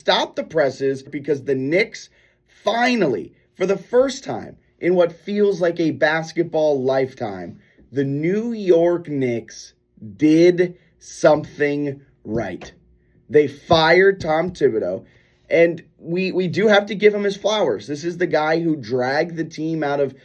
Stop the presses because the Knicks finally, for the first time in what feels like a basketball lifetime, the New York Knicks did something right. They fired Tom Thibodeau, and we do have to give him his flowers. This is the guy who dragged the team out of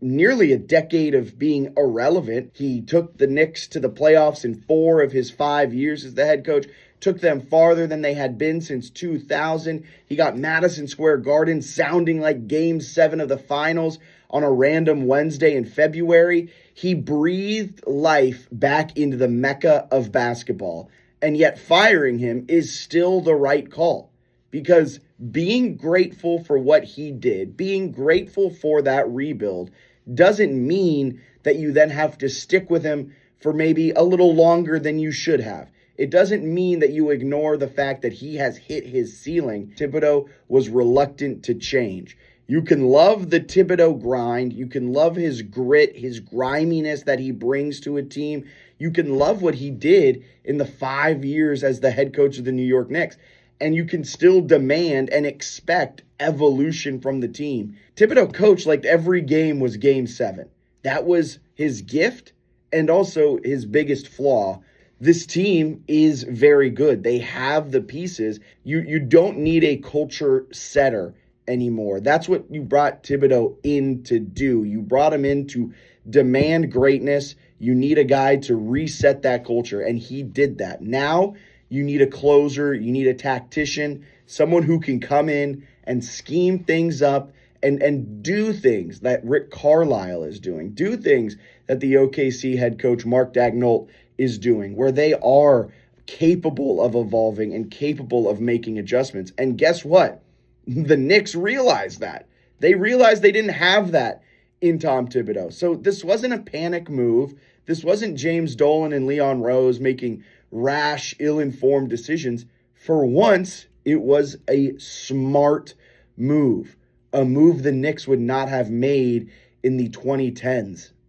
nearly a decade of being irrelevant. He took the Knicks to the playoffs in 4 of his 5 years as the head coach, took them farther than they had been since 2000. He got Madison Square Garden sounding like Game 7 of the finals on a random Wednesday in February. He breathed life back into the mecca of basketball, and yet firing him is still the right call. Because being grateful for what he did, being grateful for that rebuild, doesn't mean that you then have to stick with him for maybe a little longer than you should have. It doesn't mean that you ignore the fact that he has hit his ceiling. Thibodeau was reluctant to change. You can love the Thibodeau grind. You can love his grit, his griminess that he brings to a team. You can love what he did in the 5 years as the head coach of the New York Knicks. And you can still demand and expect evolution from the team. Thibodeau coached like every game was Game 7. That was his gift and also his biggest flaw. This team is very good. They have the pieces. You don't need a culture setter anymore. That's what you brought Thibodeau in to do. You brought him in to demand greatness. You need a guy to reset that culture, and he did that. Now you need a closer, you need a tactician, someone who can come in and scheme things up and do things that Rick Carlisle is doing, do things that the OKC head coach Mark Daigneault is doing, where they are capable of evolving and capable of making adjustments. And guess what? The Knicks realized that. They realized they didn't have that in Tom Thibodeau. So this wasn't a panic move. This wasn't James Dolan and Leon Rose making rash, ill-informed decisions. For once, it was a smart move, a move the Knicks would not have made in the 2010s.